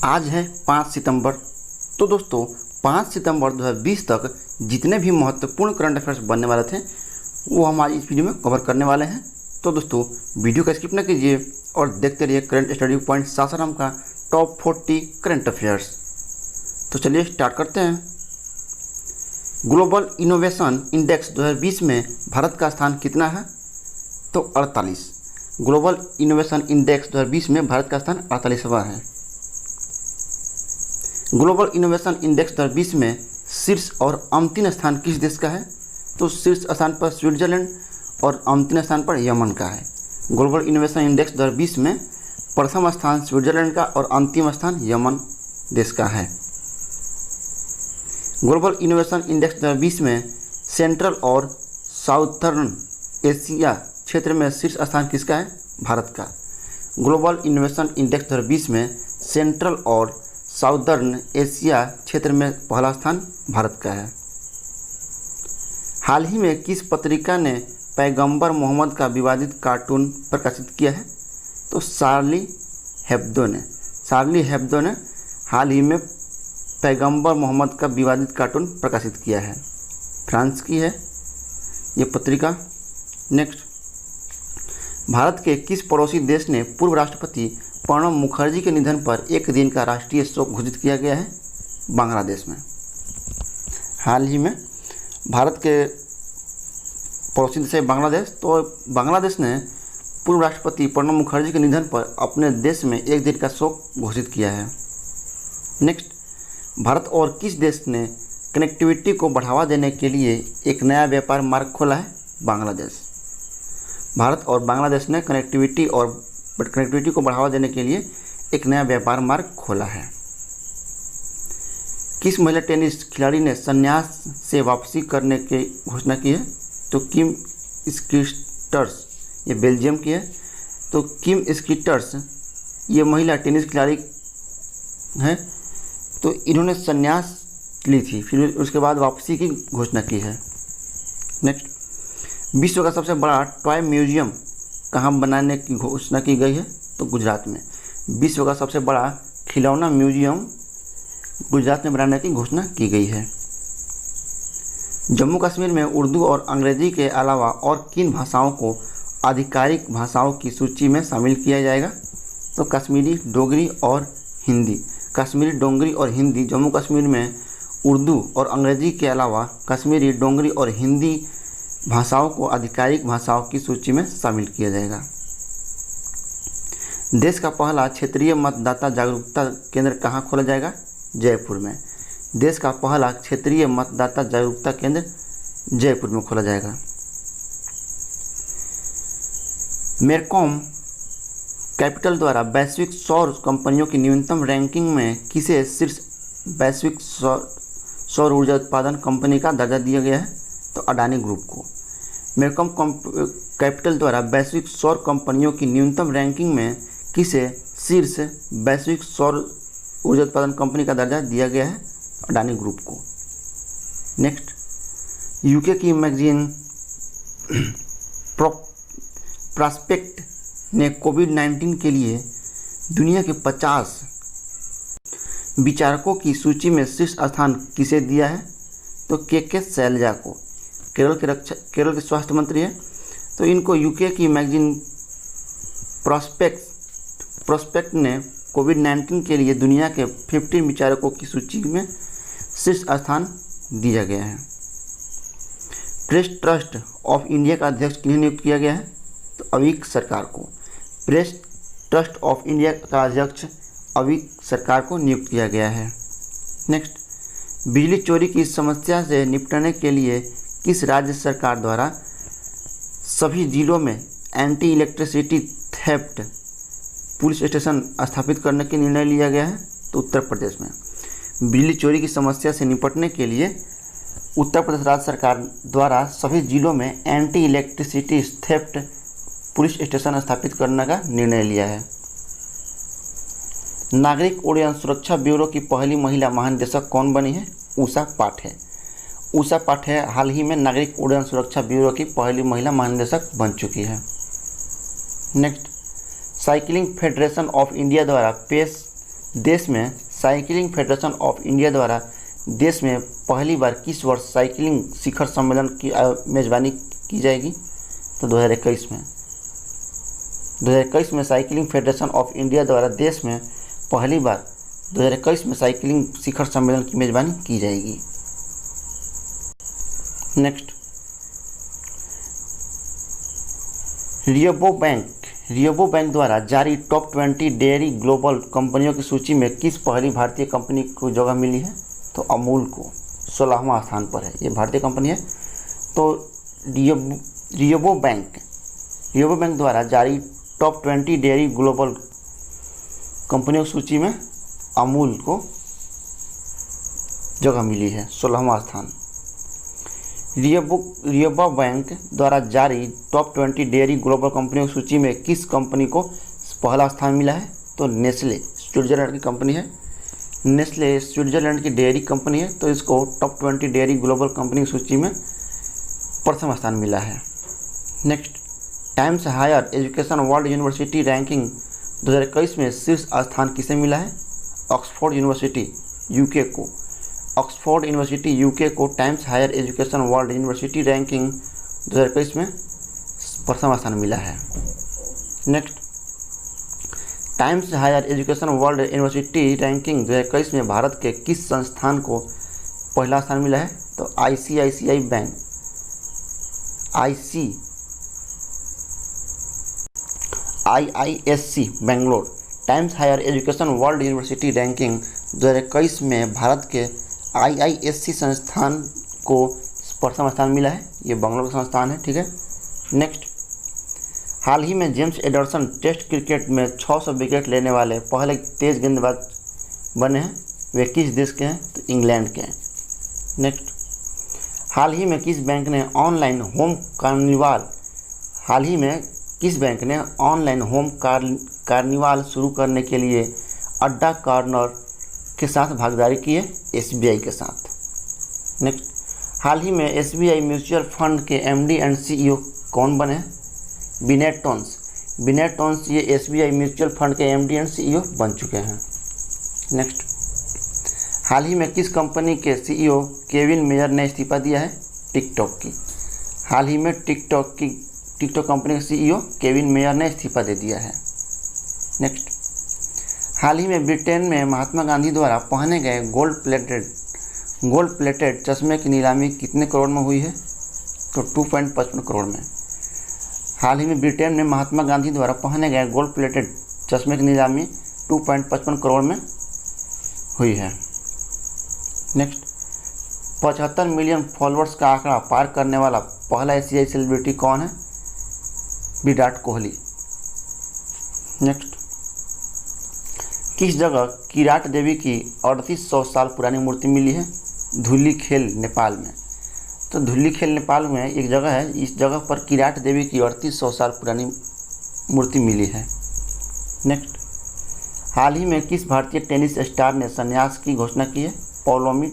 आज है 5 सितंबर। तो दोस्तों 5 सितंबर 2020 तक जितने भी महत्वपूर्ण करंट अफेयर्स बनने वाले थे वो हम आज इस वीडियो में कवर करने वाले हैं। तो दोस्तों वीडियो का स्किप न कीजिए और देखते रहिए करंट स्टडी पॉइंट सासाराम का टॉप 40 करंट अफेयर्स। तो चलिए स्टार्ट करते हैं। ग्लोबल इनोवेशन इंडेक्स 2020 में भारत का स्थान कितना है? तो 48। ग्लोबल इनोवेशन इंडेक्स 2020 में भारत का स्थान 48वां है। ग्लोबल इनोवेशन इंडेक्स 2020 में शीर्ष और अंतिम स्थान किस देश का है? तो शीर्ष स्थान पर स्विट्जरलैंड और अंतिम स्थान पर यमन का है। ग्लोबल इनोवेशन इंडेक्स 2020 में प्रथम स्थान स्विट्जरलैंड का और अंतिम स्थान यमन देश का है। ग्लोबल इनोवेशन इंडेक्स 2020 में सेंट्रल और साउथर्न एशिया क्षेत्र में शीर्ष स्थान किसका है? भारत का। ग्लोबल इनोवेशन इंडेक्स 2020 में सेंट्रल और साउदर्न एशिया क्षेत्र में पहला स्थान भारत का है। हाल ही में किस पत्रिका ने पैगंबर मोहम्मद का विवादित कार्टून प्रकाशित किया है? तो शार्ली हेब्दो ने हाल ही में पैगंबर मोहम्मद का विवादित कार्टून प्रकाशित किया है। फ्रांस की है ये पत्रिका। नेक्स्ट, भारत के किस पड़ोसी देश ने पूर्व राष्ट्रपति प्रणब मुखर्जी के निधन पर एक दिन का राष्ट्रीय शोक घोषित किया गया है? बांग्लादेश में। हाल ही में भारत के पड़ोसी देश है बांग्लादेश। तो बांग्लादेश ने पूर्व राष्ट्रपति प्रणब मुखर्जी के निधन पर अपने देश में एक दिन का शोक घोषित किया है। नेक्स्ट, भारत और किस देश ने कनेक्टिविटी को बढ़ावा देने के लिए एक नया व्यापार मार्ग खोला है? बांग्लादेश। भारत और बांग्लादेश ने कनेक्टिविटी को बढ़ावा देने के लिए एक नया व्यापार मार्ग खोला है। किस महिला टेनिस खिलाड़ी ने संन्यास से वापसी करने की घोषणा की है? तो किम स्कीटर्स, ये बेल्जियम की है। तो किम स्कीटर्स ये महिला टेनिस खिलाड़ी है। तो इन्होंने संन्यास ली थी, फिर उसके बाद वापसी की घोषणा की है। नेक्स्ट, विश्व का सबसे बड़ा टॉय म्यूजियम कहाँ बनाने की घोषणा की गई है? तो गुजरात में। विश्व का सबसे बड़ा खिलौना म्यूजियम गुजरात में बनाने की घोषणा की गई है। जम्मू कश्मीर में उर्दू और अंग्रेजी के अलावा और किन भाषाओं को आधिकारिक भाषाओं की सूची में शामिल किया जाएगा? तो कश्मीरी, डोगरी और हिंदी। कश्मीरी, डोगरी और हिंदी जम्मू कश्मीर में उर्दू और अंग्रेजी के अलावा कश्मीरी, डोगरी और हिंदी भाषाओं को आधिकारिक भाषाओं की सूची में शामिल किया जाएगा। देश का पहला क्षेत्रीय मतदाता जागरूकता केंद्र कहाँ खोला जाएगा? जयपुर में। देश का पहला क्षेत्रीय मतदाता जागरूकता केंद्र जयपुर में खोला जाएगा। मेरकॉम कैपिटल द्वारा वैश्विक सौर कंपनियों की न्यूनतम रैंकिंग में किसे शीर्ष वैश्विक सौर ऊर्जा उत्पादन कंपनी का दर्जा दिया गया है? तो अडानी ग्रुप को। मेरकॉम कैपिटल द्वारा वैश्विक सौर कंपनियों की न्यूनतम रैंकिंग में किसे शीर्ष वैश्विक सौर ऊर्जा उत्पादन कंपनी का दर्जा दिया गया है? अडानी ग्रुप को। नेक्स्ट, यूके की मैगजीन प्रॉस्पेक्ट ने कोविड-19 के लिए दुनिया के 50 विचारकों की सूची में शीर्ष स्थान किसे दिया है? तो के शैलजा को। केरल के स्वास्थ्य मंत्री है। तो इनको यूके की मैगजीन प्रॉस्पेक्ट ने कोविड-19 के लिए दुनिया के 15 विचारकों की सूची में शीर्ष स्थान दिया गया है। प्रेस ट्रस्ट ऑफ इंडिया का अध्यक्ष किन्हें नियुक्त किया गया है? तो अविक सरकार को। प्रेस ट्रस्ट ऑफ इंडिया का अध्यक्ष अविक सरकार को नियुक्त किया गया है। नेक्स्ट, बिजली चोरी की समस्या से निपटने के लिए किस राज्य सरकार द्वारा सभी जिलों में anti electricity theft police station स्थापित करने का निर्णय लिया गया है? तो उत्तर प्रदेश में। बिजली चोरी की समस्या से निपटने के लिए उत्तर प्रदेश राज्य सरकार द्वारा सभी जिलों में anti electricity theft police station स्थापित करने का निर्णय लिया है। नागरिक उड्डयन सुरक्षा ब्यूरो की पहली महिला महानिदेशक कौन बनी है? उषा पाठे हाल ही में नागरिक उड्डयन सुरक्षा ब्यूरो की पहली महिला महानिदेशक बन चुकी है। Next, cycling federation of India द्वारा पेश देश में साइकिलिंग फेडरेशन ऑफ इंडिया द्वारा देश में पहली बार किस वर्ष साइकिलिंग शिखर सम्मेलन की मेज़बानी की जाएगी? तो 2021 में। 2021 में साइकिलिंग फेडरेशन ऑफ इंडिया द्वारा देश में पहली बार 2021 में साइकिलिंग शिखर सम्मेलन की मेज़बानी की जाएगी। नेक्स्ट, रियोबो बैंक द्वारा जारी टॉप 20 डेयरी ग्लोबल कंपनियों की सूची में किस पहली भारतीय कंपनी को जगह मिली है? तो अमूल को 16वां स्थान पर है। ये भारतीय कंपनी है। तो रियोबो बैंक द्वारा जारी टॉप 20 डेयरी ग्लोबल कंपनियों की सूची में अमूल को जगह मिली है, 16वां स्थान। रियोबो बैंक द्वारा जारी टॉप 20 डेयरी ग्लोबल कंपनियों की सूची में किस कंपनी को पहला स्थान मिला है? तो नेस्ले, स्विट्जरलैंड की कंपनी है। नेस्ले स्विट्जरलैंड की डेयरी कंपनी है, तो इसको टॉप 20 डेयरी ग्लोबल कंपनी की सूची में प्रथम स्थान मिला है। Next, Times Higher Education World University Ranking 2021 में शीर्ष स्थान किसे मिला है? ऑक्सफोर्ड यूनिवर्सिटी यूके को। ऑक्सफोर्ड यूनिवर्सिटी यूके को Times Higher Education World University Ranking 2021 में प्रथम स्थान मिला है। Next, Times Higher Education World University Ranking 2021 में भारत के किस संस्थान को पहला स्थान मिला है? तो ICICI Bank, IISc Bangalore. Times Higher Education World University Ranking 2021 में भारत के आईआईएससी संस्थान को प्रथम स्थान मिला है। ये बेंगलोर का संस्थान है, ठीक है। नेक्स्ट, हाल ही में जेम्स एंडरसन टेस्ट क्रिकेट में 600 विकेट लेने वाले पहले तेज गेंदबाज बने हैं। वे किस देश के हैं? तो इंग्लैंड के हैं। नेक्स्ट, हाल ही में किस बैंक ने ऑनलाइन होम कार्निवाल शुरू करने के लिए अड्डा कॉर्नर के साथ भागीदारी की है? एसबीआई के साथ। नेक्स्ट, हाल ही में एसबीआई म्यूचुअल फंड के एमडी एंड सीईओ कौन बने हैं? विनय टोन्स ये एसबीआई म्यूचुअल फंड के एमडी एंड सीईओ बन चुके हैं। नेक्स्ट, हाल ही में किस कंपनी के सीईओ केविन मेयर ने इस्तीफा दिया है? टिकटॉक की। हाल ही में टिकटॉक कंपनी के सीईओ केविन मेयर ने इस्तीफा दे दिया है। नेक्स्ट, हाल ही में ब्रिटेन में महात्मा गांधी द्वारा पहने गए गोल्ड प्लेटेड चश्मे की नीलामी कितने करोड़ में हुई है? तो 2.55 करोड़ में। हाल ही में ब्रिटेन में महात्मा गांधी द्वारा पहने गए गोल्ड प्लेटेड चश्मे की नीलामी 2.55 करोड़ में हुई है। नेक्स्ट, 75 मिलियन फॉलोअर्स का आंकड़ा पार करने वाला पहला एशियाई सेलिब्रिटी कौन है? विराट कोहली। नेक्स्ट, किस जगह किराट देवी की 3800 साल पुरानी मूर्ति मिली है? धुलीखेल, नेपाल में। तो धुलीखेल नेपाल में एक जगह है, इस जगह पर किराट देवी की 3800 साल पुरानी मूर्ति मिली है। नेक्स्ट, हाल ही में किस भारतीय टेनिस स्टार ने संन्यास की घोषणा की है? पौलोमी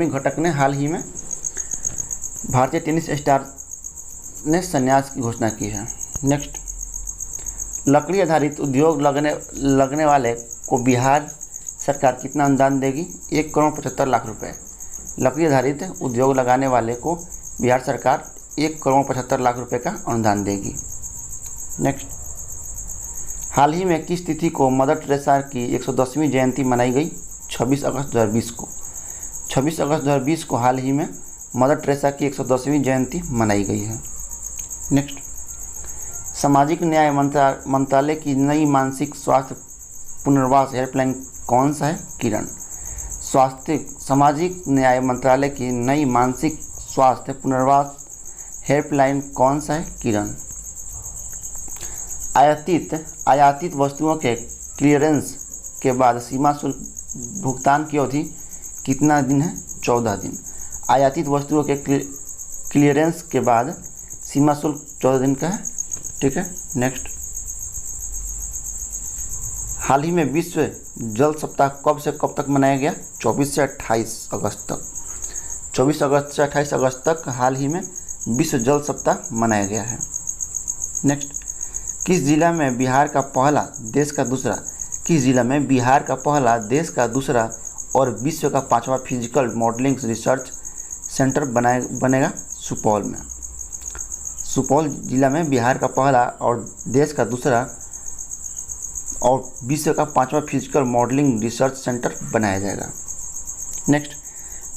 घटक ने हाल ही में भारतीय टेनिस स्टार ने संन्यास की घोषणा की है। नेक्स्ट, लकड़ी आधारित उद्योग लगने वाले को बिहार सरकार कितना अनुदान देगी? 1,75,00,000 रुपये। लकड़ी आधारित उद्योग लगाने वाले को बिहार सरकार 1,75,00,000 रुपये का अनुदान देगी। नेक्स्ट, हाल ही में किस तिथि को मदर टेरेसा की 110वीं जयंती मनाई गई? 26 अगस्त 2020 को। 26 अगस्त 2020 को हाल ही में मदर टेरेसा की 110वीं जयंती मनाई गई है। नेक्स्ट, सामाजिक न्याय मंत्रालय की नई मानसिक स्वास्थ्य पुनर्वास हेल्पलाइन कौन सा है? किरण। सामाजिक न्याय मंत्रालय की नई मानसिक स्वास्थ्य पुनर्वास हेल्पलाइन कौन सा है? किरण। आयातित वस्तुओं के क्लियरेंस के बाद सीमा शुल्क भुगतान की अवधि कितना दिन है? 14 दिन। आयातित वस्तुओं के क्लियरेंस के बाद सीमा शुल्क 14 दिन का है, ठीक है। नेक्स्ट, हाल ही में विश्व जल सप्ताह कब से कब तक मनाया गया? 24 से 28 अगस्त तक। 24 अगस्त से 28 अगस्त तक हाल ही में विश्व जल सप्ताह मनाया गया है। नेक्स्ट, किस जिला में बिहार का पहला, देश का दूसरा किस जिला में बिहार का पहला, देश का दूसरा और विश्व का 5वां फिजिकल मॉडलिंग रिसर्च सेंटर बनेगा? सुपौल में। सुपौल जिला में बिहार का पहला और देश का दूसरा और विश्व का 5वां फिजिकल मॉडलिंग रिसर्च सेंटर बनाया जाएगा। नेक्स्ट,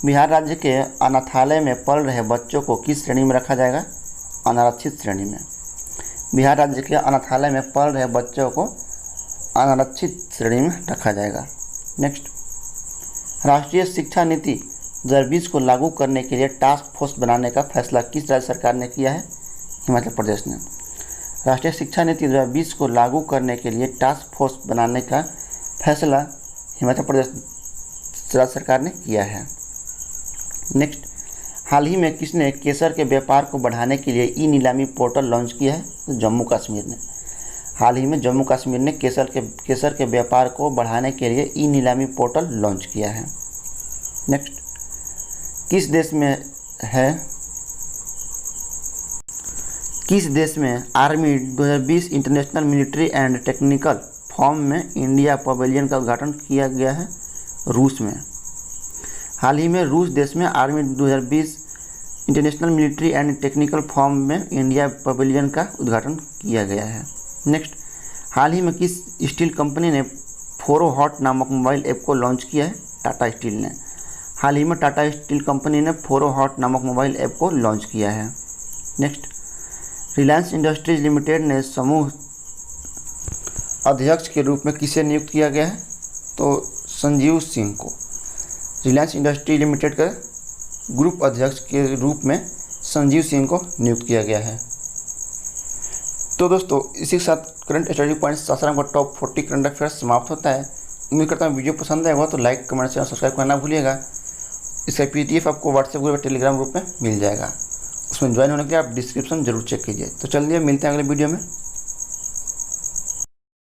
बिहार राज्य के अनाथालय में पढ़ रहे बच्चों को किस श्रेणी में रखा जाएगा? अनारक्षित श्रेणी में। बिहार राज्य के अनाथालय में पढ़ रहे बच्चों को अनारक्षित श्रेणी में रखा जाएगा। नेक्स्ट, राष्ट्रीय शिक्षा नीति 2020 को लागू करने के लिए टास्क फोर्स बनाने का फैसला किस राज्य सरकार ने किया है? हिमाचल प्रदेश ने। राष्ट्रीय शिक्षा नीति 2020 को लागू करने के लिए टास्क फोर्स बनाने का फैसला हिमाचल प्रदेश राज्य सरकार ने किया है। नेक्स्ट, हाल ही में किसने केसर के व्यापार को बढ़ाने के लिए ई नीलामी पोर्टल लॉन्च किया है? तो जम्मू कश्मीर ने। हाल ही में जम्मू कश्मीर ने केसर के व्यापार को बढ़ाने के लिए ई नीलामी पोर्टल लॉन्च किया है। नेक्स्ट, किस देश में army 2020 international military and technical form में इंडिया पवेलियन का उद्घाटन किया गया है? रूस में। हाल ही में रूस देश में army 2020 international military and technical form में इंडिया पवेलियन का उद्घाटन किया गया है। नेक्स्ट, हाल ही में किस स्टील कंपनी ने फोरो हॉट नामक मोबाइल ऐप को लॉन्च किया है? टाटा स्टील ने। हाल ही में टाटा स्टील कंपनी ने फोरो हॉट नामक मोबाइल ऐप को लॉन्च किया है। नेक्स्ट, रिलायंस इंडस्ट्रीज लिमिटेड ने समूह अध्यक्ष के रूप में किसे नियुक्त किया गया है? तो संजीव सिंह को। रिलायंस इंडस्ट्री लिमिटेड के ग्रुप अध्यक्ष के रूप में संजीव सिंह को नियुक्त किया गया है। तो दोस्तों, इसी के साथ करंट स्टडी पॉइंट्स सासाराम का टॉप 40 करंट अफेयर्स समाप्त होता है। उम्मीद करता हूँ वीडियो पसंद आएगा तो लाइक, कमेंट, चैनल सब्सक्राइब करना ना भूलिएगा। इसका PDF आपको व्हाट्सएप ग्रुप, टेलीग्राम ग्रुप में मिल जाएगा। उसमें ज्वाइन होने के लिए आप डिस्क्रिप्शन जरूर चेक कीजिए। तो चलिए मिलते हैं अगले वीडियो में।